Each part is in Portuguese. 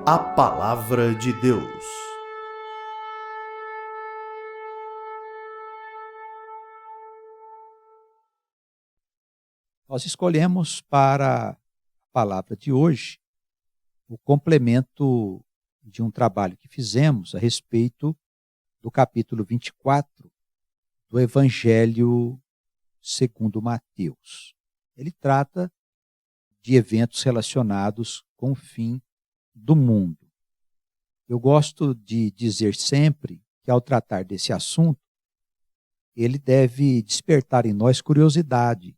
A Palavra de Deus. Nós escolhemos para a palavra de hoje o complemento de um trabalho que fizemos a respeito do capítulo 24 do Evangelho segundo Mateus. Ele trata de eventos relacionados com o fim do mundo. Eu gosto de dizer sempre que, ao tratar desse assunto, ele deve despertar em nós curiosidade,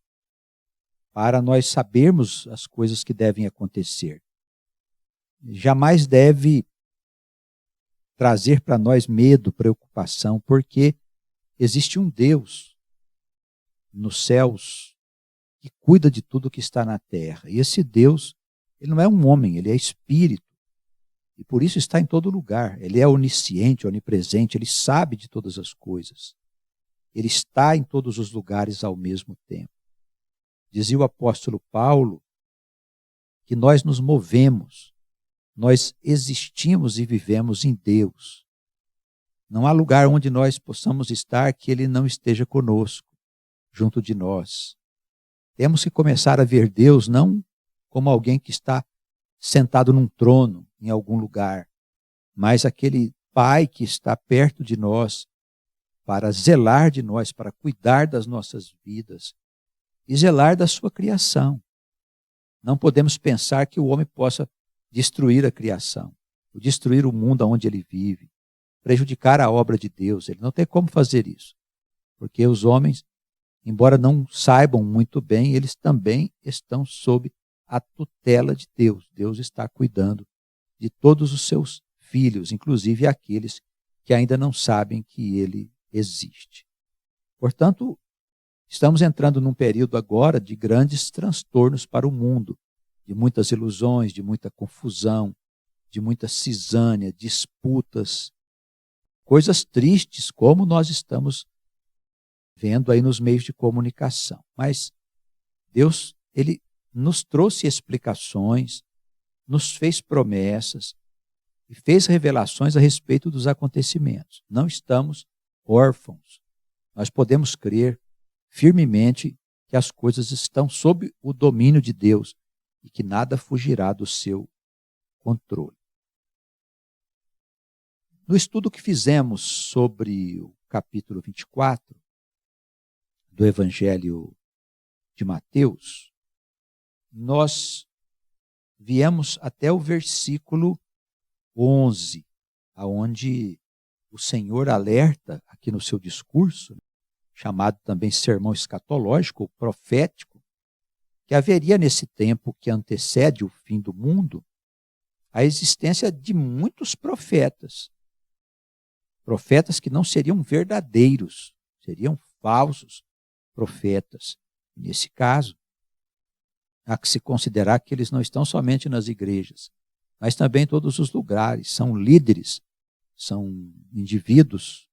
para nós sabermos as coisas que devem acontecer. Jamais deve trazer para nós medo, preocupação, porque existe um Deus nos céus que cuida de tudo que está na terra. E esse Deus, ele não é um homem, ele é espírito. E por isso está em todo lugar. Ele é onisciente, onipresente, ele sabe de todas as coisas. Ele está em todos os lugares ao mesmo tempo. Dizia o apóstolo Paulo que nós nos movemos, nós existimos e vivemos em Deus. Não há lugar onde nós possamos estar que Ele não esteja conosco, junto de nós. Temos que começar a ver Deus não como alguém que está sentado num trono em algum lugar, mas aquele Pai que está perto de nós para zelar de nós, para cuidar das nossas vidas e zelar da sua criação. Não podemos pensar que o homem possa destruir a criação, ou destruir o mundo onde ele vive, prejudicar a obra de Deus. Ele não tem como fazer isso, porque os homens, embora não saibam muito bem, eles também estão sob a tutela de Deus. Deus está cuidando de todos os seus filhos, inclusive aqueles que ainda não sabem que ele existe. Portanto, estamos entrando num período agora de grandes transtornos para o mundo, de muitas ilusões, de muita confusão, de muita cisânia, disputas, coisas tristes como nós estamos vendo aí nos meios de comunicação. Mas Deus, ele nos trouxe explicações, nos fez promessas e fez revelações a respeito dos acontecimentos. Não estamos órfãos. Nós podemos crer firmemente que as coisas estão sob o domínio de Deus e que nada fugirá do seu controle. No estudo que fizemos sobre o capítulo 24 do Evangelho de Mateus, nós viemos até o versículo 11, aonde o Senhor alerta aqui no seu discurso, chamado também sermão escatológico ou profético, que haveria nesse tempo que antecede o fim do mundo a existência de muitos profetas. Profetas que não seriam verdadeiros, seriam falsos profetas. Nesse caso, há que se considerar que eles não estão somente nas igrejas, mas também em todos os lugares. São líderes, são indivíduos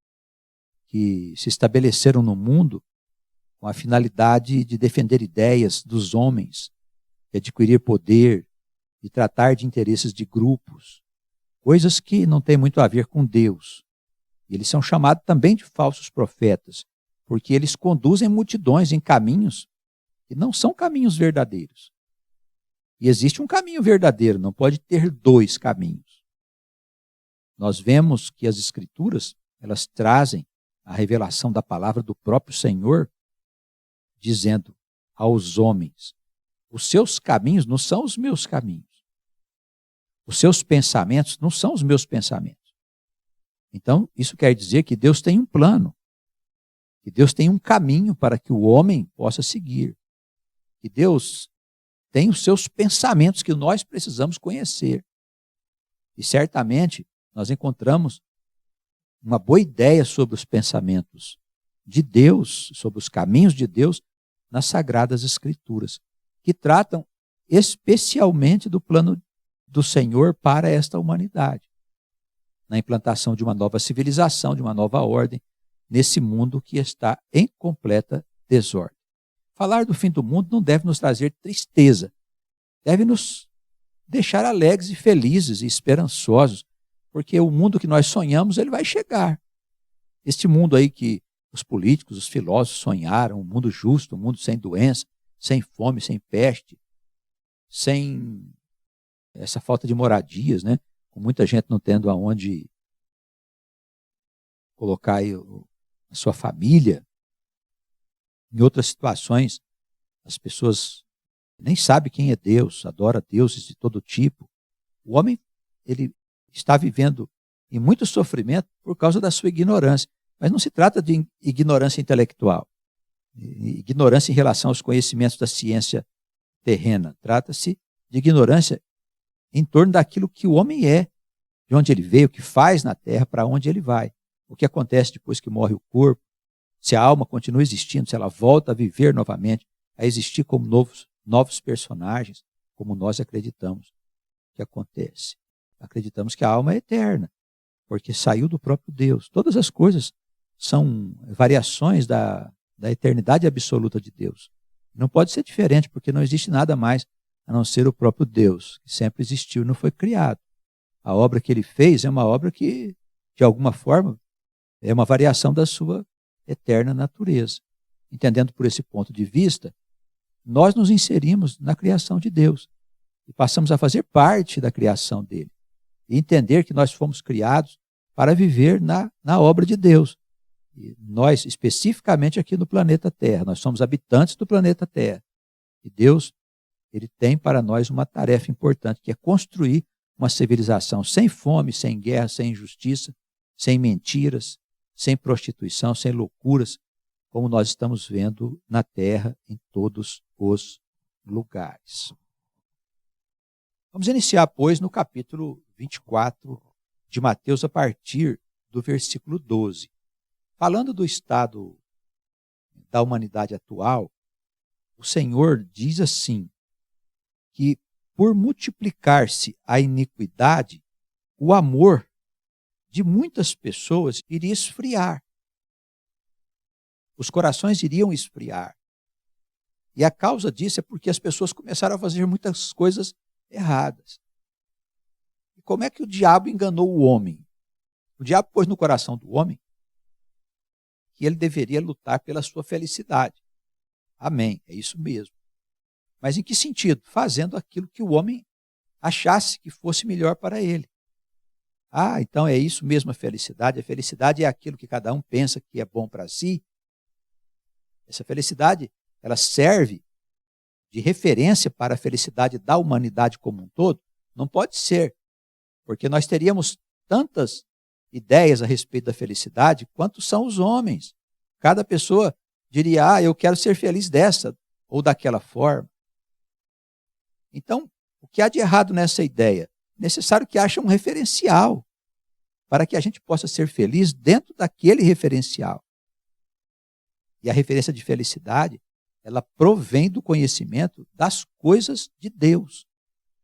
que se estabeleceram no mundo com a finalidade de defender ideias dos homens, de adquirir poder, de tratar de interesses de grupos, coisas que não têm muito a ver com Deus. E eles são chamados também de falsos profetas, porque eles conduzem multidões em caminhos que não são caminhos verdadeiros. E existe um caminho verdadeiro, não pode ter dois caminhos. Nós vemos que as Escrituras, elas trazem a revelação da palavra do próprio Senhor, dizendo aos homens: os seus caminhos não são os meus caminhos. Os seus pensamentos não são os meus pensamentos. Então, isso quer dizer que Deus tem um plano, que Deus tem um caminho para que o homem possa seguir, que Deus tem os seus pensamentos que nós precisamos conhecer. E certamente nós encontramos uma boa ideia sobre os pensamentos de Deus, sobre os caminhos de Deus nas Sagradas Escrituras, que tratam especialmente do plano do Senhor para esta humanidade, na implantação de uma nova civilização, de uma nova ordem, nesse mundo que está em completa desordem. Falar do fim do mundo não deve nos trazer tristeza, deve nos deixar alegres e felizes e esperançosos, porque o mundo que nós sonhamos, ele vai chegar. Este mundo aí que os políticos, os filósofos sonharam, um mundo justo, um mundo sem doença, sem fome, sem peste, sem essa falta de moradias, né? Com muita gente não tendo aonde colocar aí a sua família. Em outras situações, as pessoas nem sabem quem é Deus, adora deuses de todo tipo. O homem, ele está vivendo em muito sofrimento por causa da sua ignorância. Mas não se trata de ignorância intelectual, ignorância em relação aos conhecimentos da ciência terrena. Trata-se de ignorância em torno daquilo que o homem é, de onde ele veio, o que faz na terra, para onde ele vai. O que acontece depois que morre o corpo, se a alma continua existindo, se ela volta a viver novamente, a existir como novos personagens, como nós acreditamos que acontece. Acreditamos que a alma é eterna, porque saiu do próprio Deus. Todas as coisas são variações da eternidade absoluta de Deus. Não pode ser diferente, porque não existe nada mais a não ser o próprio Deus, que sempre existiu e não foi criado. A obra que ele fez é uma obra que, de alguma forma, é uma variação da sua eterna natureza. Entendendo por esse ponto de vista, nós nos inserimos na criação de Deus e passamos a fazer parte da criação dele. E entender que nós fomos criados para viver na obra de Deus. E nós, especificamente aqui no planeta Terra, nós somos habitantes do planeta Terra. E Deus, ele tem para nós uma tarefa importante, que é construir uma civilização sem fome, sem guerra, sem injustiça, sem mentiras, sem prostituição, sem loucuras, como nós estamos vendo na Terra em todos os lugares. Vamos iniciar, pois, no capítulo 24 de Mateus, a partir do versículo 12. Falando do estado da humanidade atual, o Senhor diz assim, que por multiplicar-se a iniquidade, o amor de muitas pessoas iria esfriar. Os corações iriam esfriar. E a causa disso é porque as pessoas começaram a fazer muitas coisas erradas. E como é que o diabo enganou o homem? O diabo pôs no coração do homem que ele deveria lutar pela sua felicidade. Amém, é isso mesmo. Mas em que sentido? Fazendo aquilo que o homem achasse que fosse melhor para ele. Ah, então é isso mesmo a felicidade. A felicidade é aquilo que cada um pensa que é bom para si. Essa felicidade, ela serve de referência para a felicidade da humanidade como um todo? Não pode ser, porque nós teríamos tantas ideias a respeito da felicidade quanto são os homens. Cada pessoa diria, eu quero ser feliz dessa ou daquela forma. Então, o que há de errado nessa ideia? Necessário que haja um referencial para que a gente possa ser feliz dentro daquele referencial. E a referência de felicidade, ela provém do conhecimento das coisas de Deus.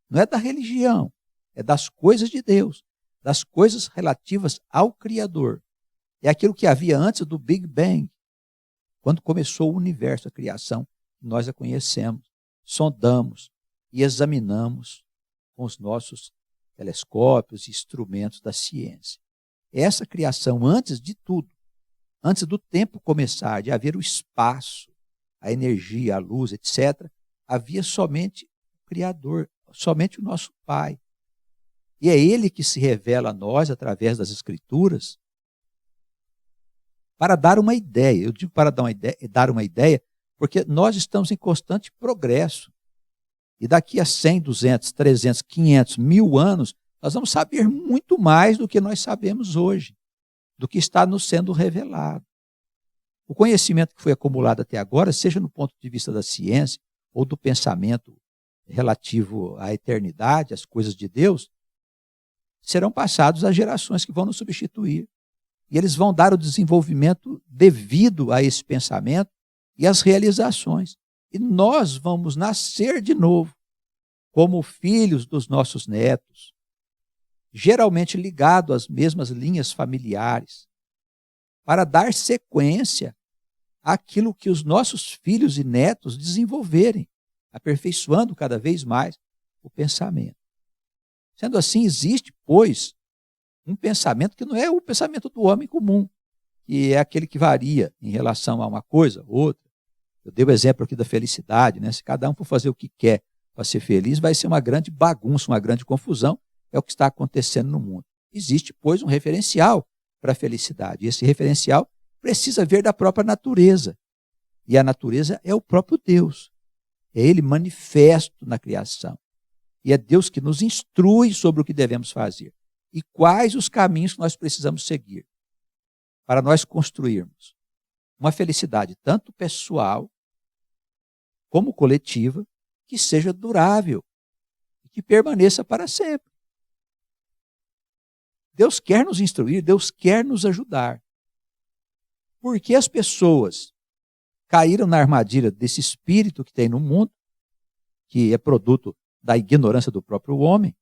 Não é da religião, é das coisas de Deus, das coisas relativas ao Criador. É aquilo que havia antes do Big Bang, quando começou o universo, a criação, nós a conhecemos, sondamos e examinamos com os nossos telescópios e instrumentos da ciência. Essa criação, antes de tudo, antes do tempo começar, de haver o espaço, a energia, a luz, etc., havia somente o Criador, somente o nosso Pai. E é Ele que se revela a nós através das Escrituras para dar uma ideia. Eu digo para dar uma ideia, porque nós estamos em constante progresso. E daqui a 100, 200, 300, 500, 1000 anos, nós vamos saber muito mais do que nós sabemos hoje, do que está nos sendo revelado. O conhecimento que foi acumulado até agora, seja no ponto de vista da ciência ou do pensamento relativo à eternidade, às coisas de Deus, serão passados às gerações que vão nos substituir. E eles vão dar o desenvolvimento devido a esse pensamento e às realizações. E nós vamos nascer de novo como filhos dos nossos netos, geralmente ligado às mesmas linhas familiares, para dar sequência àquilo que os nossos filhos e netos desenvolverem, aperfeiçoando cada vez mais o pensamento. Sendo assim, existe, pois, um pensamento que não é o pensamento do homem comum, que é aquele que varia em relação a uma coisa ou outra. Eu dei o exemplo aqui da felicidade, né? Se cada um for fazer o que quer para ser feliz, vai ser uma grande bagunça, uma grande confusão, é o que está acontecendo no mundo. Existe, pois, um referencial para a felicidade, e esse referencial precisa vir da própria natureza, e a natureza é o próprio Deus, é Ele manifesto na criação, e é Deus que nos instrui sobre o que devemos fazer, e quais os caminhos que nós precisamos seguir, para nós construirmos uma felicidade tanto pessoal como coletiva, que seja durável e que permaneça para sempre. Deus quer nos instruir, Deus quer nos ajudar. Porque as pessoas caíram na armadilha desse espírito que tem no mundo, que é produto da ignorância do próprio homem.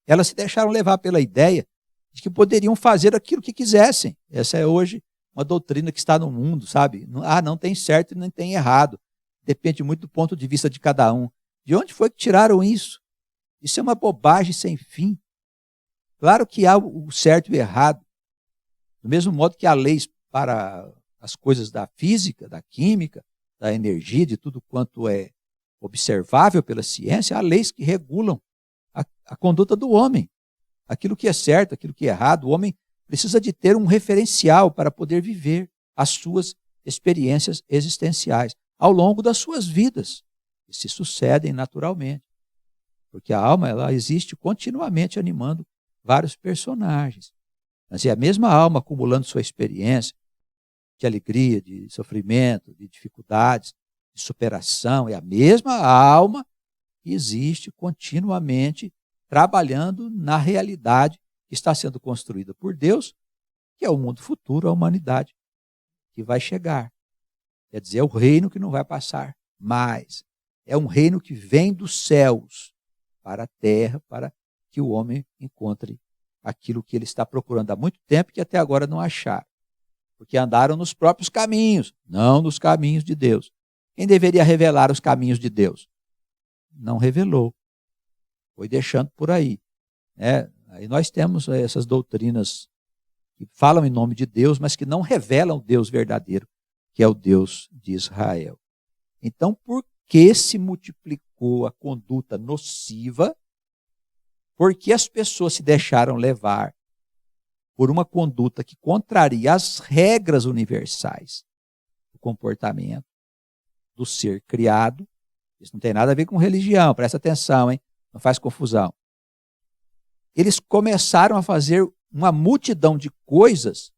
Elas se deixaram levar pela ideia de que poderiam fazer aquilo que quisessem. Essa é hoje uma doutrina que está no mundo, sabe? Não tem certo e nem tem errado. Depende muito do ponto de vista de cada um. De onde foi que tiraram isso? Isso é uma bobagem sem fim. Claro que há o certo e o errado. Do mesmo modo que há leis para as coisas da física, da química, da energia, de tudo quanto é observável pela ciência, há leis que regulam a conduta do homem. Aquilo que é certo, aquilo que é errado, o homem precisa de ter um referencial para poder viver as suas experiências existenciais ao longo das suas vidas, que se sucedem naturalmente. Porque a alma, ela existe continuamente animando vários personagens. Mas é a mesma alma acumulando sua experiência de alegria, de sofrimento, de dificuldades, de superação. É a mesma alma que existe continuamente trabalhando na realidade que está sendo construída por Deus, que é o mundo futuro, a humanidade que vai chegar. Quer dizer, é o reino que não vai passar mais. É um reino que vem dos céus para a terra, para que o homem encontre aquilo que ele está procurando há muito tempo e que até agora não acharam. Porque andaram nos próprios caminhos, não nos caminhos de Deus. Quem deveria revelar os caminhos de Deus? Não revelou. Foi deixando por aí. Aí nós temos essas doutrinas que falam em nome de Deus, mas que não revelam o Deus verdadeiro, que é o Deus de Israel. Então, por que se multiplicou a conduta nociva? Porque as pessoas se deixaram levar por uma conduta que contraria as regras universais do comportamento, do ser criado. Isso não tem nada a ver com religião, presta atenção, hein? Não faz confusão. Eles começaram a fazer uma multidão de coisas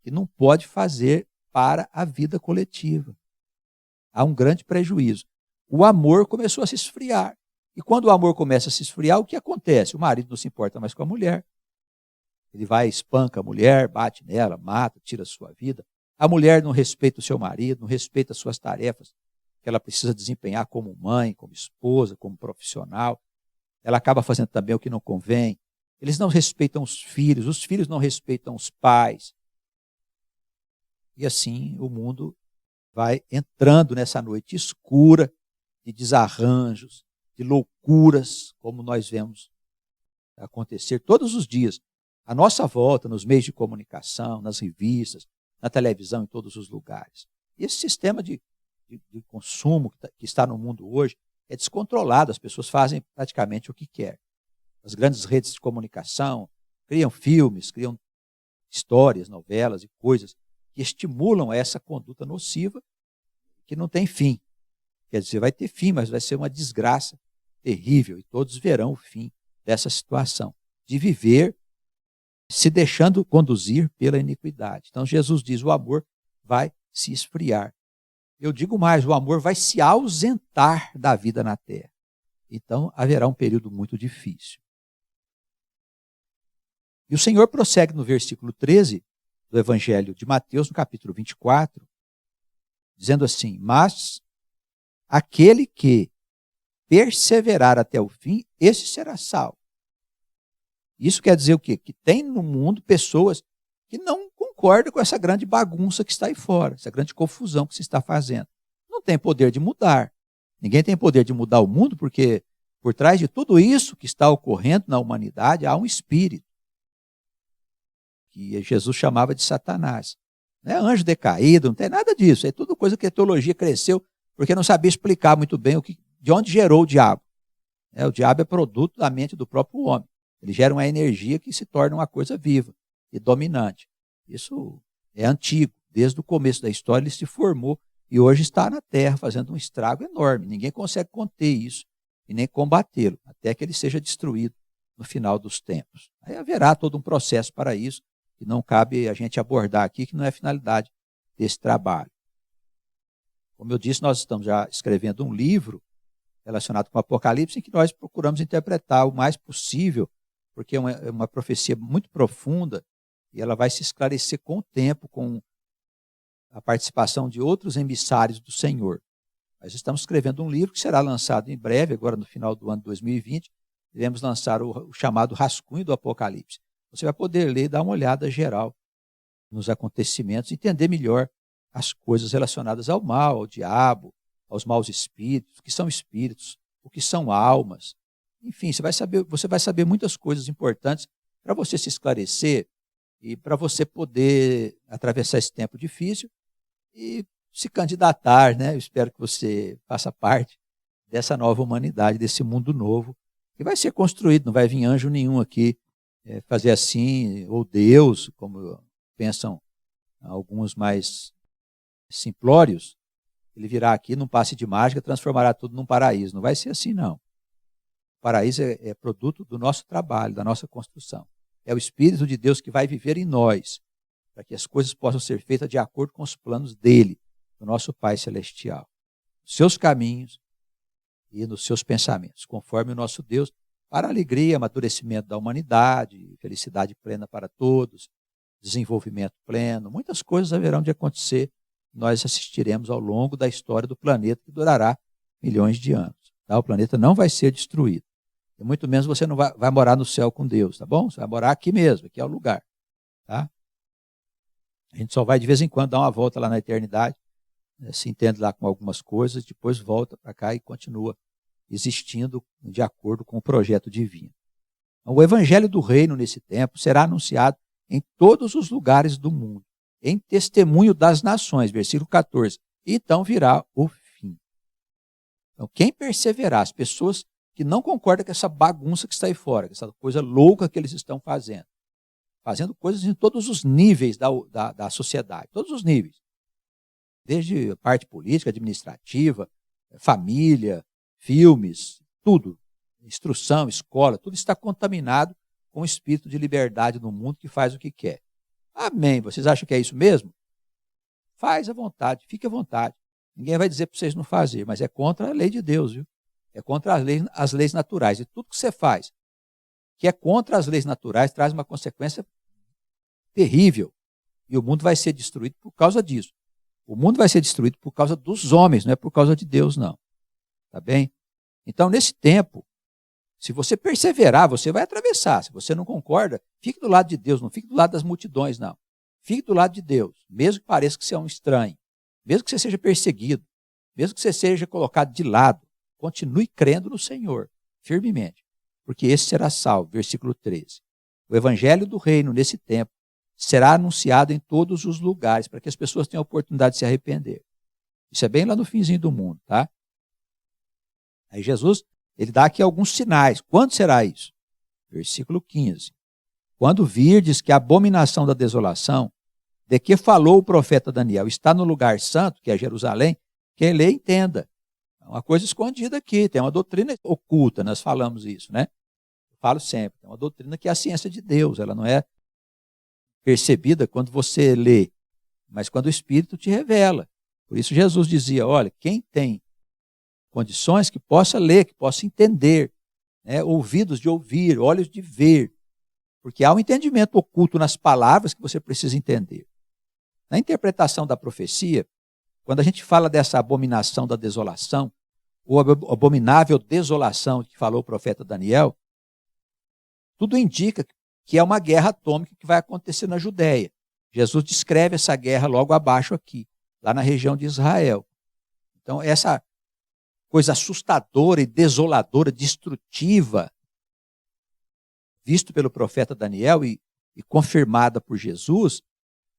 que não pode fazer para a vida coletiva. Há um grande prejuízo. O amor começou a se esfriar. E quando o amor começa a se esfriar, o que acontece? O marido não se importa mais com a mulher. Ele vai, espanca a mulher, bate nela, mata, tira a sua vida. A mulher não respeita o seu marido, não respeita as suas tarefas que ela precisa desempenhar como mãe, como esposa, como profissional. Ela acaba fazendo também o que não convém. Eles não respeitam os filhos não respeitam os pais. E assim o mundo vai entrando nessa noite escura de desarranjos, de loucuras, como nós vemos acontecer todos os dias, à nossa volta, nos meios de comunicação, nas revistas, na televisão, em todos os lugares. E esse sistema de consumo que está no mundo hoje é descontrolado, as pessoas fazem praticamente o que querem. As grandes redes de comunicação criam filmes, criam histórias, novelas e coisas que estimulam essa conduta nociva que não tem fim. Quer dizer, vai ter fim, mas vai ser uma desgraça terrível e todos verão o fim dessa situação, de viver se deixando conduzir pela iniquidade. Então Jesus diz, o amor vai se esfriar. Eu digo mais, o amor vai se ausentar da vida na terra. Então haverá um período muito difícil. E o Senhor prossegue no versículo 13 do Evangelho de Mateus, no capítulo 24, dizendo assim, mas aquele que perseverar até o fim, esse será salvo. Isso quer dizer o quê? Que tem no mundo pessoas que não concordam com essa grande bagunça que está aí fora, essa grande confusão que se está fazendo. Não tem poder de mudar. Ninguém tem poder de mudar o mundo porque Por trás de tudo isso que está ocorrendo na humanidade, há um espírito, que Jesus chamava de Satanás. Não é anjo decaído, não tem nada disso. É tudo coisa que a teologia cresceu, porque não sabia explicar muito bem de onde gerou o diabo. O diabo é produto da mente do próprio homem. Ele gera uma energia que se torna uma coisa viva e dominante. Isso é antigo. Desde o começo da história ele se formou e hoje está na Terra fazendo um estrago enorme. Ninguém consegue conter isso e nem combatê-lo, até que ele seja destruído no final dos tempos. Aí haverá todo um processo para isso, que não cabe a gente abordar aqui, que não é a finalidade desse trabalho. Como eu disse, nós estamos já escrevendo um livro relacionado com o Apocalipse, em que nós procuramos interpretar o mais possível, porque é uma profecia muito profunda, e ela vai se esclarecer com o tempo, com a participação de outros emissários do Senhor. Nós estamos escrevendo um livro que será lançado em breve, agora no final do ano de 2020, iremos lançar o chamado Rascunho do Apocalipse. Você vai poder ler e dar uma olhada geral nos acontecimentos, entender melhor as coisas relacionadas ao mal, ao diabo, aos maus espíritos, o que são espíritos, o que são almas. Enfim, você vai saber muitas coisas importantes para você se esclarecer e para você poder atravessar esse tempo difícil e se candidatar, né? Eu espero que você faça parte dessa nova humanidade, desse mundo novo, que vai ser construído, não vai vir anjo nenhum aqui fazer assim, ou Deus, como pensam alguns mais simplórios, ele virá aqui num passe de mágica, transformará tudo num paraíso. Não vai ser assim, não. O paraíso é produto do nosso trabalho, da nossa construção. É o Espírito de Deus que vai viver em nós, para que as coisas possam ser feitas de acordo com os planos dele, do nosso Pai Celestial. Nos seus caminhos e nos seus pensamentos, conforme o nosso Deus, para a alegria, amadurecimento da humanidade, felicidade plena para todos, desenvolvimento pleno. Muitas coisas haverão de acontecer. Nós assistiremos ao longo da história do planeta, que durará milhões de anos. Tá? O planeta não vai ser destruído. E muito menos você não vai morar no céu com Deus, tá bom? Você vai morar aqui mesmo, aqui é o lugar. Tá? A gente só vai de vez em quando dar uma volta lá na eternidade, se entende lá com algumas coisas, depois volta para cá e continua existindo de acordo com o projeto divino. O evangelho do reino nesse tempo será anunciado em todos os lugares do mundo, em testemunho das nações, versículo 14. Então virá o fim. Então, quem perseverar, as pessoas que não concordam com essa bagunça que está aí fora, com essa coisa louca que eles estão fazendo coisas em todos os níveis da sociedade, todos os níveis, desde a parte política, administrativa, família, filmes, tudo, instrução, escola, tudo está contaminado com o espírito de liberdade no mundo que faz o que quer. Amém. Vocês acham que é isso mesmo? Faz à vontade, fique à vontade. Ninguém vai dizer para vocês não fazer, mas é contra a lei de Deus, viu? É contra as leis naturais. E tudo que você faz que é contra as leis naturais traz uma consequência terrível. E o mundo vai ser destruído por causa disso. O mundo vai ser destruído por causa dos homens, não é por causa de Deus, não. Tá bem? Então, nesse tempo, se você perseverar, você vai atravessar. Se você não concorda, fique do lado de Deus, não fique do lado das multidões, não. Fique do lado de Deus, mesmo que pareça que você é um estranho, mesmo que você seja perseguido, mesmo que você seja colocado de lado, continue crendo no Senhor, firmemente, porque esse será salvo. Versículo 13. O evangelho do reino, nesse tempo, será anunciado em todos os lugares, para que as pessoas tenham a oportunidade de se arrepender. Isso é bem lá no finzinho do mundo, tá? Aí Jesus, ele dá aqui alguns sinais. Quando será isso? Versículo 15. Quando virdes que a abominação da desolação, de que falou o profeta Daniel, está no lugar santo, que é Jerusalém, quem lê entenda. É uma coisa escondida aqui, tem uma doutrina oculta, nós falamos isso, né? Eu falo sempre, tem uma doutrina que é a ciência de Deus, ela não é percebida quando você lê, mas quando o Espírito te revela. Por isso Jesus dizia, olha, quem tem condições que possa ler, que possa entender, né? Ouvidos de ouvir, olhos de ver, porque há um entendimento oculto nas palavras que você precisa entender. Na interpretação da profecia, quando a gente fala dessa abominação da desolação, ou abominável desolação que falou o profeta Daniel, tudo indica que é uma guerra atômica que vai acontecer na Judéia. Jesus descreve essa guerra logo abaixo aqui, lá na região de Israel. Então, coisa assustadora e desoladora, destrutiva, visto pelo profeta Daniel e confirmada por Jesus,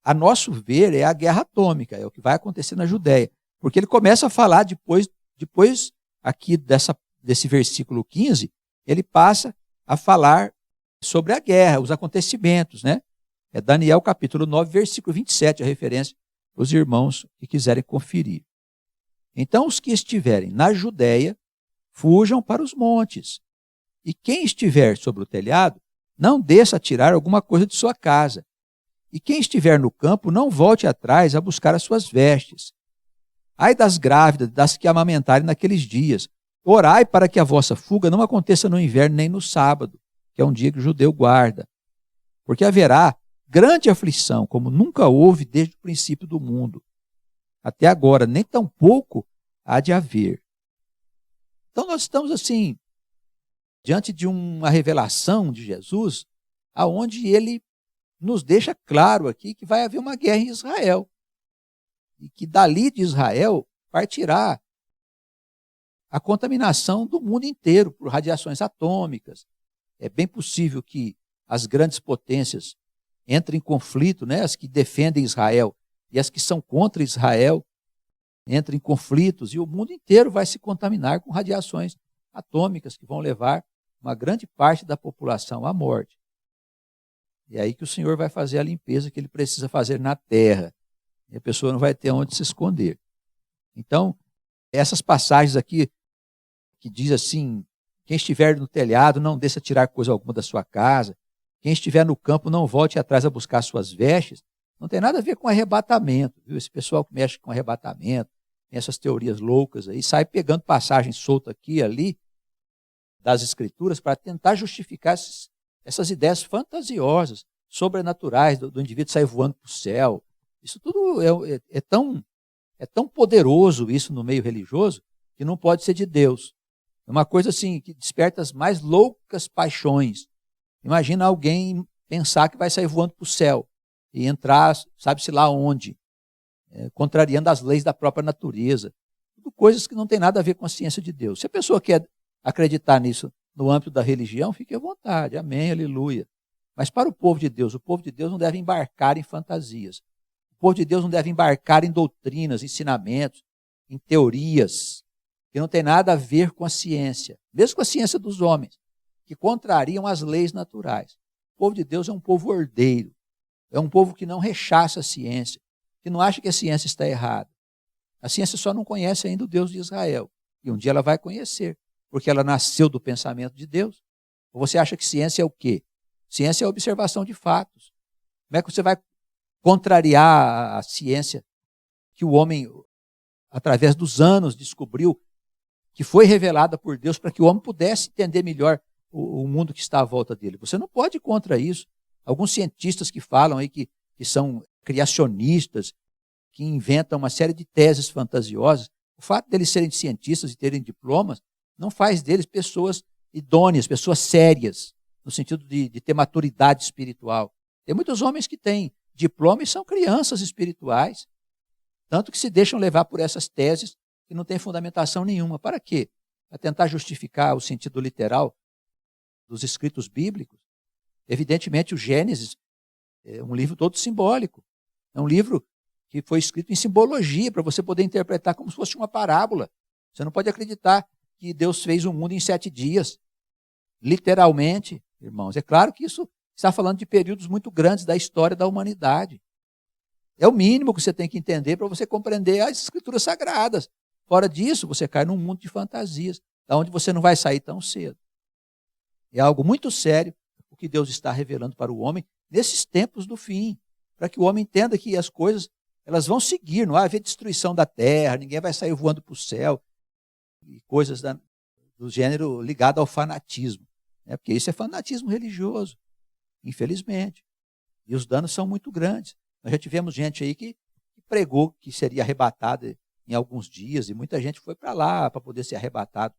a nosso ver é a guerra atômica, é o que vai acontecer na Judéia. Porque ele começa a falar depois aqui desse versículo 15, ele passa a falar sobre a guerra, os acontecimentos, né? É Daniel capítulo 9, versículo 27, a referência para os irmãos que quiserem conferir. Então, os que estiverem na Judéia, fujam para os montes. E quem estiver sobre o telhado, não desça a tirar alguma coisa de sua casa. E quem estiver no campo, não volte atrás a buscar as suas vestes. Ai das grávidas, das que amamentarem naqueles dias. Orai para que a vossa fuga não aconteça no inverno nem no sábado, que é um dia que o judeu guarda. Porque haverá grande aflição, como nunca houve desde o princípio do mundo. Até agora, nem tampouco há de haver. Então nós estamos assim, diante de uma revelação de Jesus, aonde ele nos deixa claro aqui que vai haver uma guerra em Israel. E que dali de Israel partirá a contaminação do mundo inteiro por radiações atômicas. É bem possível que as grandes potências entrem em conflito, né? As que defendem Israel e as que são contra Israel entrem em conflitos, e o mundo inteiro vai se contaminar com radiações atômicas que vão levar uma grande parte da população à morte. E é aí que o Senhor vai fazer a limpeza que ele precisa fazer na terra. E a pessoa não vai ter onde se esconder. Então, essas passagens aqui, que diz assim, quem estiver no telhado, não desça tirar coisa alguma da sua casa. Quem estiver no campo, não volte atrás a buscar suas vestes. Não tem nada a ver com arrebatamento, viu? Esse pessoal que mexe com arrebatamento, tem essas teorias loucas aí, sai pegando passagens soltas aqui e ali das Escrituras para tentar justificar essas ideias fantasiosas, sobrenaturais, do indivíduo sair voando para o céu. Isso tudo é tão poderoso, isso no meio religioso, que não pode ser de Deus. É uma coisa assim que desperta as mais loucas paixões. Imagina alguém pensar que vai sair voando para o céu e entrar, sabe-se lá onde, contrariando as leis da própria natureza. Tudo coisas que não tem nada a ver com a ciência de Deus. Se a pessoa quer acreditar nisso no âmbito da religião, fique à vontade, amém, aleluia. Mas para o povo de Deus não deve embarcar em fantasias. O povo de Deus não deve embarcar em doutrinas, ensinamentos, em teorias, que não tem nada a ver com a ciência, mesmo com a ciência dos homens, que contrariam as leis naturais. O povo de Deus é um povo ordeiro, é um povo que não rechaça a ciência, que não acha que a ciência está errada. A ciência só não conhece ainda o Deus de Israel, e um dia ela vai conhecer, porque ela nasceu do pensamento de Deus. Ou você acha que ciência é o quê? Ciência é a observação de fatos. Como é que você vai contrariar a ciência que o homem, através dos anos, descobriu, que foi revelada por Deus para que o homem pudesse entender melhor o mundo que está à volta dele? Você não pode ir contra isso. Alguns cientistas que falam aí que são criacionistas, que inventam uma série de teses fantasiosas, o fato deles serem cientistas e terem diplomas não faz deles pessoas idôneas, pessoas sérias, no sentido de ter maturidade espiritual. Tem muitos homens que têm diploma e são crianças espirituais, tanto que se deixam levar por essas teses que não têm fundamentação nenhuma. Para quê? Para tentar justificar o sentido literal dos escritos bíblicos. Evidentemente, o Gênesis é um livro todo simbólico. É um livro que foi escrito em simbologia, para você poder interpretar como se fosse uma parábola. Você não pode acreditar que Deus fez o mundo em 7 dias. Literalmente, irmãos. É claro que isso está falando de períodos muito grandes da história da humanidade. É o mínimo que você tem que entender para você compreender as escrituras sagradas. Fora disso, você cai num mundo de fantasias, da onde você não vai sair tão cedo. É algo muito sério o que Deus está revelando para o homem nesses tempos do fim, para que o homem entenda que as coisas elas vão seguir, não vai haver destruição da terra, ninguém vai sair voando para o céu, e coisas do gênero ligado ao fanatismo, né? Porque isso é fanatismo religioso, infelizmente, e os danos são muito grandes. Nós já tivemos gente aí que pregou que seria arrebatada em alguns dias, e muita gente foi para lá para poder ser arrebatado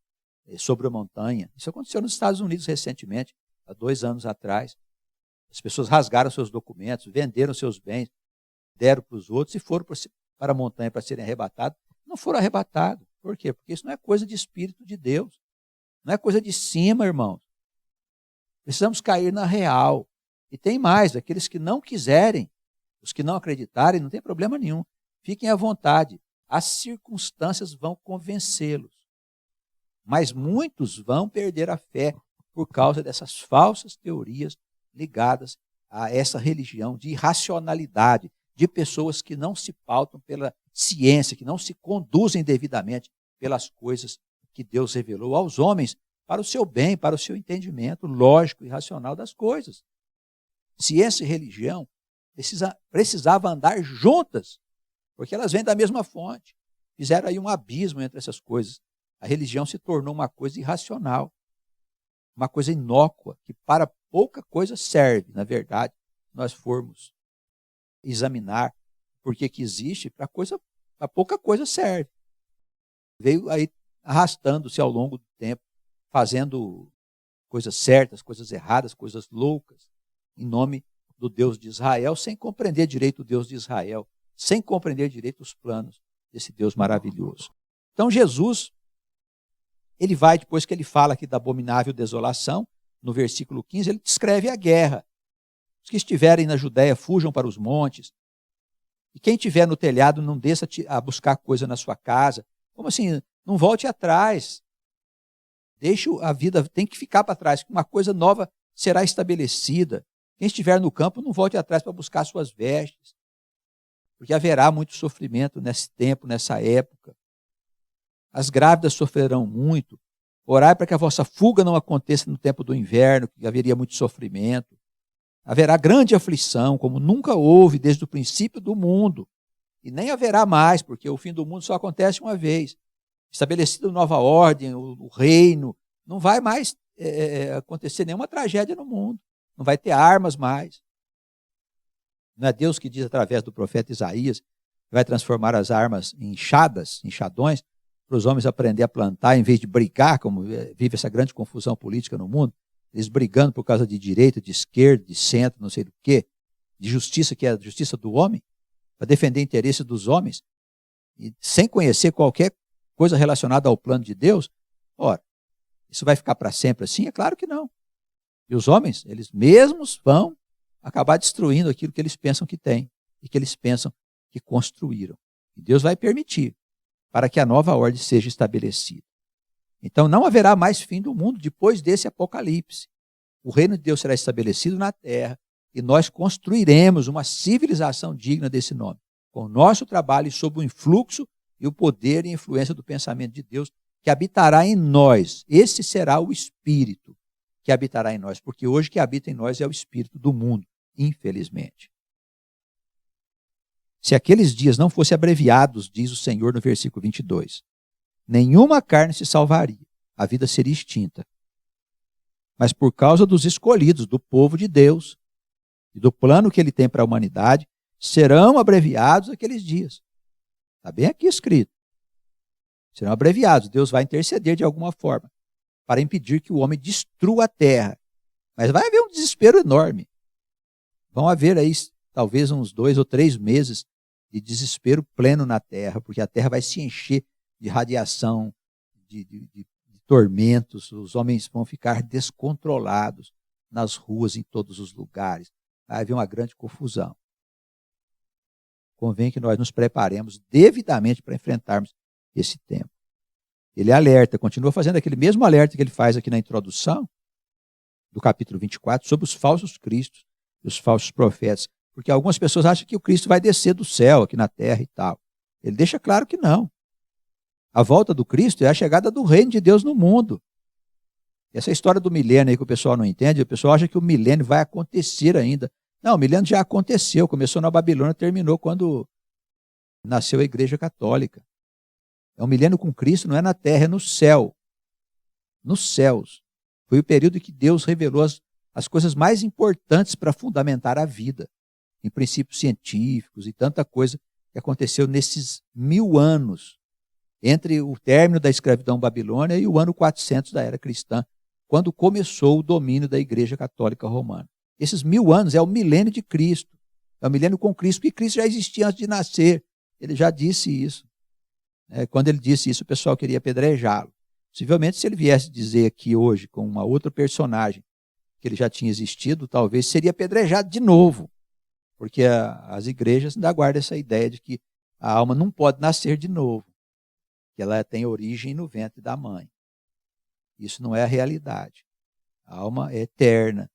sobre a montanha. Isso aconteceu nos Estados Unidos recentemente, há 2 anos atrás. As pessoas rasgaram seus documentos, venderam seus bens, deram para os outros e foram para a montanha para serem arrebatados. Não foram arrebatados, Por quê? Porque isso não é coisa de Espírito de Deus. Não é coisa de cima, irmãos. Precisamos cair na real. E tem mais, aqueles que não quiserem, os que não acreditarem, não tem problema nenhum. Fiquem à vontade. As circunstâncias vão convencê-los. Mas muitos vão perder a fé por causa dessas falsas teorias ligadas a essa religião de irracionalidade, de pessoas que não se pautam pela ciência, que não se conduzem devidamente pelas coisas que Deus revelou aos homens para o seu bem, para o seu entendimento lógico e racional das coisas. Ciência e religião precisava andar juntas, porque elas vêm da mesma fonte. Fizeram aí um abismo entre essas coisas. A religião se tornou uma coisa irracional, uma coisa inócua, que para pouca coisa serve, na verdade, se nós formos examinar por que existe, para pouca coisa serve. Veio aí arrastando-se ao longo do tempo, fazendo coisas certas, coisas erradas, coisas loucas, em nome do Deus de Israel, sem compreender direito o Deus de Israel, sem compreender direito os planos desse Deus maravilhoso. Então Jesus, ele vai, depois que ele fala aqui da abominável desolação, no versículo 15, ele descreve a guerra. Os que estiverem na Judéia fujam para os montes, e quem estiver no telhado não desça a buscar coisa na sua casa. Como assim? Não volte atrás. Deixe a vida, tem que ficar para trás, que uma coisa nova será estabelecida. Quem estiver no campo, não volte atrás para buscar suas vestes, porque haverá muito sofrimento nesse tempo, nessa época. As grávidas sofrerão muito. Orai para que a vossa fuga não aconteça no tempo do inverno, que haveria muito sofrimento. Haverá grande aflição, como nunca houve desde o princípio do mundo. E nem haverá mais, porque o fim do mundo só acontece uma vez. Estabelecida nova ordem, o reino, não vai mais acontecer nenhuma tragédia no mundo. Não vai ter armas mais. Não é Deus que diz através do profeta Isaías que vai transformar as armas em enxadões, para os homens aprender a plantar em vez de brigar, como vive essa grande confusão política no mundo, eles brigando por causa de direita, de esquerda, de centro, não sei do quê, de justiça, que é a justiça do homem, para defender o interesse dos homens, e sem conhecer qualquer coisa relacionada ao plano de Deus. Ora, isso vai ficar para sempre assim? É claro que não. E os homens, eles mesmos vão acabar destruindo aquilo que eles pensam que têm e que eles pensam que construíram. E Deus vai permitir para que a nova ordem seja estabelecida. Então não haverá mais fim do mundo depois desse apocalipse. O reino de Deus será estabelecido na terra e nós construiremos uma civilização digna desse nome, com o nosso trabalho e sob o influxo e o poder e influência do pensamento de Deus que habitará em nós. Esse será o Espírito que habitará em nós, porque hoje que habita em nós é o Espírito do mundo, infelizmente. Se aqueles dias não fossem abreviados, diz o Senhor no versículo 22, nenhuma carne se salvaria, a vida seria extinta. Mas por causa dos escolhidos, do povo de Deus, e do plano que ele tem para a humanidade, serão abreviados aqueles dias. Está bem aqui escrito. Serão abreviados. Deus vai interceder de alguma forma para impedir que o homem destrua a terra. Mas vai haver um desespero enorme. Vão haver aí talvez uns 2 ou 3 meses de desespero pleno na terra, porque a terra vai se encher de radiação, de tormentos, os homens vão ficar descontrolados nas ruas, em todos os lugares. Vai haver uma grande confusão. Convém que nós nos preparemos devidamente para enfrentarmos esse tempo. Ele alerta, continua fazendo aquele mesmo alerta que ele faz aqui na introdução do capítulo 24, sobre os falsos cristos e os falsos profetas, porque algumas pessoas acham que o Cristo vai descer do céu aqui na terra e tal. Ele deixa claro que não. A volta do Cristo é a chegada do reino de Deus no mundo. Essa história do milênio aí que o pessoal não entende, o pessoal acha que o milênio vai acontecer ainda. Não, o milênio já aconteceu, começou na Babilônia, terminou quando nasceu a Igreja Católica. É um milênio com Cristo, não é na terra, é no céu. Nos céus. Foi o período em que Deus revelou as coisas mais importantes para fundamentar a vida, em princípios científicos e tanta coisa que aconteceu nesses 1000 anos, entre o término da escravidão babilônia e o ano 400 da era cristã, quando começou o domínio da Igreja Católica Romana. Esses 1000 anos é o milênio de Cristo, é o milênio com Cristo, porque Cristo já existia antes de nascer, ele já disse isso. Quando ele disse isso, o pessoal queria apedrejá-lo. Possivelmente, se ele viesse dizer aqui hoje com uma outra personagem que ele já tinha existido, talvez seria apedrejado de novo, porque as igrejas ainda guardam essa ideia de que a alma não pode nascer de novo, que ela tem origem no ventre da mãe. Isso não é a realidade. A alma é eterna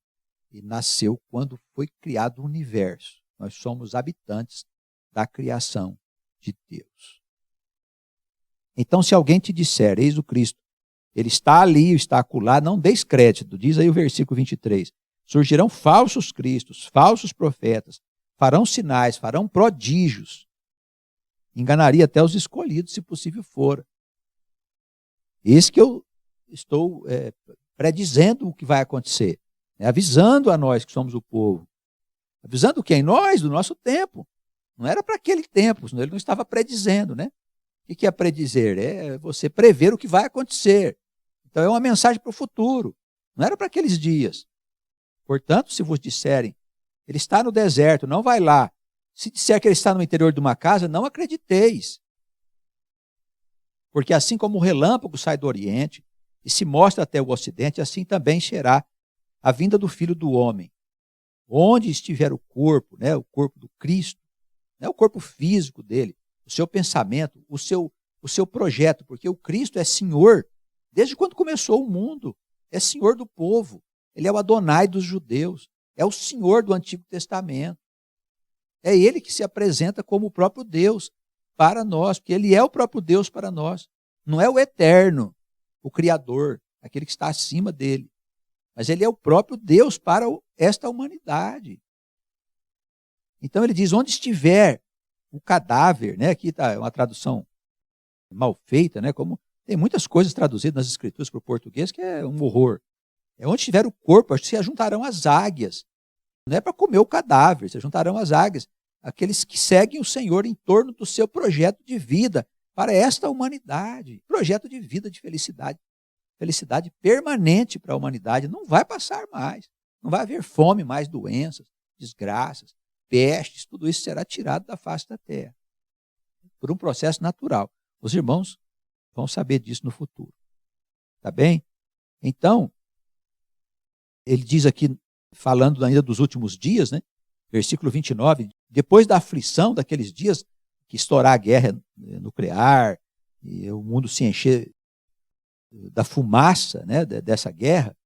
e nasceu quando foi criado o universo. Nós somos habitantes da criação de Deus. Então, se alguém te disser, eis o Cristo, ele está ali, está acolá, não deis crédito. Diz aí o versículo 23. Surgirão falsos cristos, falsos profetas, farão sinais, farão prodígios. Enganaria até os escolhidos, se possível for. Esse que eu estou predizendo o que vai acontecer. Avisando a nós que somos o povo. Avisando quem? Nós, do nosso tempo. Não era para aquele tempo, senão ele não estava predizendo, né? O que é predizer? É você prever o que vai acontecer. Então é uma mensagem para o futuro. Não era para aqueles dias. Portanto, se vos disserem, ele está no deserto, não vai lá. Se disser que ele está no interior de uma casa, não acrediteis. Porque assim como o relâmpago sai do oriente e se mostra até o ocidente, assim também será a vinda do Filho do Homem. Onde estiver o corpo do Cristo, o corpo físico dele, o seu pensamento, o seu projeto, porque o Cristo é Senhor desde quando começou o mundo, é Senhor do povo, ele é o Adonai dos judeus, é o Senhor do Antigo Testamento. É ele que se apresenta como o próprio Deus para nós, porque ele é o próprio Deus para nós. Não é o eterno, o Criador, aquele que está acima dele. Mas ele é o próprio Deus para esta humanidade. Então ele diz, onde estiver o cadáver, aqui está uma tradução mal feita, como tem muitas coisas traduzidas nas escrituras para o português que é um horror. É onde estiver o corpo, se ajuntarão as águias. Não é para comer o cadáver, se juntarão as águias. Aqueles que seguem o Senhor em torno do seu projeto de vida para esta humanidade. Projeto de vida, de felicidade. Felicidade permanente para a humanidade. Não vai passar mais. Não vai haver fome, mais doenças, desgraças, pestes. Tudo isso será tirado da face da terra. Por um processo natural. Os irmãos vão saber disso no futuro. Tá bem? Então, ele diz aqui, falando ainda dos últimos dias, versículo 29, depois da aflição daqueles dias, que estourar a guerra nuclear, e o mundo se encher da fumaça dessa guerra,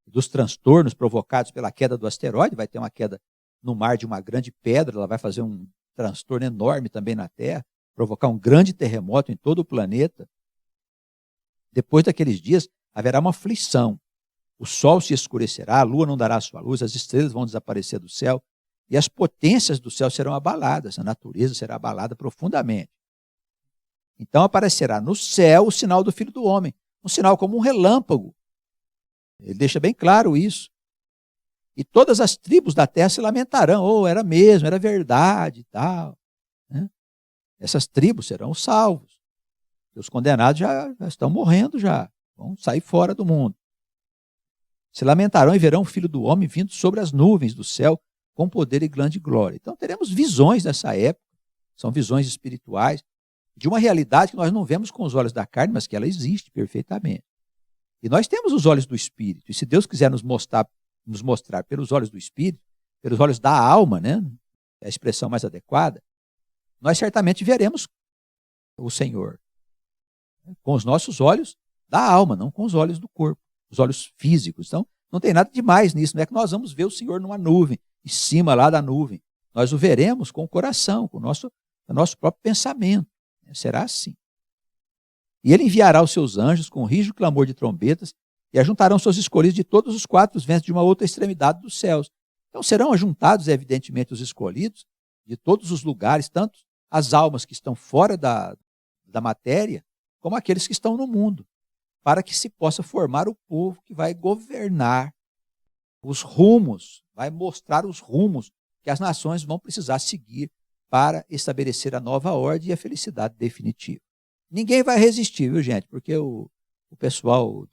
dos transtornos provocados pela queda do asteroide, vai ter uma queda no mar de uma grande pedra, ela vai fazer um transtorno enorme também na Terra, provocar um grande terremoto em todo o planeta. Depois daqueles dias, haverá uma aflição. O sol se escurecerá, a lua não dará sua luz, as estrelas vão desaparecer do céu e as potências do céu serão abaladas, a natureza será abalada profundamente. Então aparecerá no céu o sinal do Filho do Homem, um sinal como um relâmpago. Ele deixa bem claro isso. E todas as tribos da terra se lamentarão, era mesmo, era verdade e tal. Essas tribos serão salvos. Os condenados já estão morrendo já, vão sair fora do mundo. Se lamentarão e verão o Filho do Homem vindo sobre as nuvens do céu com poder e grande glória. Então teremos visões dessa época, são visões espirituais, de uma realidade que nós não vemos com os olhos da carne, mas que ela existe perfeitamente. E nós temos os olhos do Espírito, e se Deus quiser nos mostrar pelos olhos do Espírito, pelos olhos da alma, é a expressão mais adequada, nós certamente veremos o Senhor com os nossos olhos da alma, não com os olhos do corpo, os olhos físicos. Então, não tem nada de mais nisso, não é que nós vamos ver o Senhor numa nuvem, em cima lá da nuvem. Nós o veremos com o coração, com o nosso próprio pensamento. Será assim. E ele enviará os seus anjos com um rijo clamor de trombetas e ajuntarão seus escolhidos de todos os quatro ventos de uma outra extremidade dos céus. Então serão ajuntados, evidentemente, os escolhidos de todos os lugares, tanto as almas que estão fora da matéria, como aqueles que estão no mundo, para que se possa formar o povo que vai governar os rumos, vai mostrar os rumos que as nações vão precisar seguir para estabelecer a nova ordem e a felicidade definitiva. Ninguém vai resistir, viu, gente? Porque o pessoal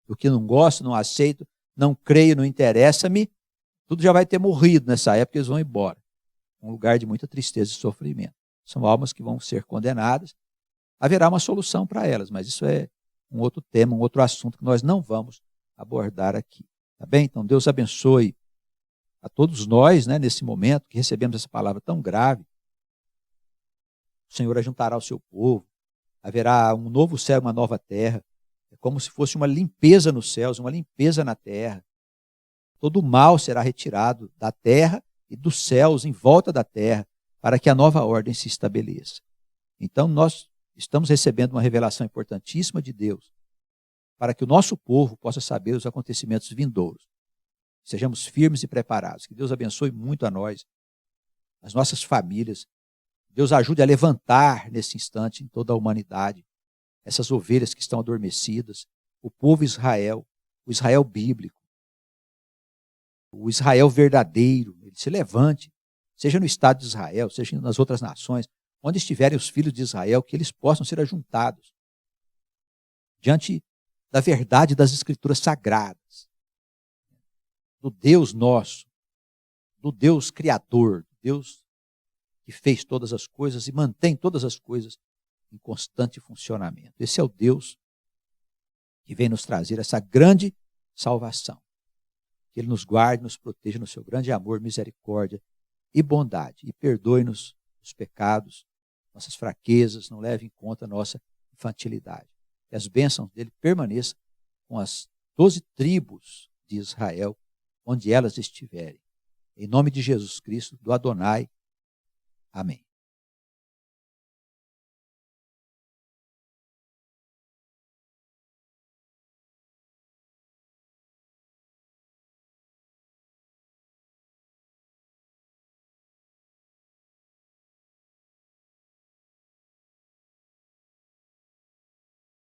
do que não gosta, não aceita, não creio, não interessa-me, tudo já vai ter morrido nessa época, eles vão embora. Um lugar de muita tristeza e sofrimento. São almas que vão ser condenadas haverá uma solução para elas, mas isso é um outro tema, um outro assunto que nós não vamos abordar aqui. Tá bem? Então, Deus abençoe a todos nós, né, nesse momento que recebemos essa palavra tão grave. O Senhor ajuntará o seu povo, haverá um novo céu e uma nova terra. É como se fosse uma limpeza nos céus, uma limpeza na terra. Todo o mal será retirado da terra e dos céus em volta da terra, para que a nova ordem se estabeleça. Então, nós estamos recebendo uma revelação importantíssima de Deus, para que o nosso povo possa saber os acontecimentos vindouros. Sejamos firmes e preparados. Que Deus abençoe muito a nós, as nossas famílias. Deus ajude a levantar nesse instante em toda a humanidade essas ovelhas que estão adormecidas, o povo Israel, o Israel bíblico, o Israel verdadeiro. Ele se levante, seja no Estado de Israel, seja nas outras nações, onde estiverem os filhos de Israel, que eles possam ser ajuntados diante da verdade das Escrituras sagradas, do Deus nosso, do Deus Criador, do Deus que fez todas as coisas e mantém todas as coisas em constante funcionamento. Esse é o Deus que vem nos trazer essa grande salvação. Que Ele nos guarde, nos proteja no seu grande amor, misericórdia e bondade. E perdoe-nos os pecados, nossas fraquezas, não leve em conta a nossa infantilidade. Que as bênçãos dele permaneçam com as 12 tribos de Israel, onde elas estiverem. Em nome de Jesus Cristo, do Adonai. Amém.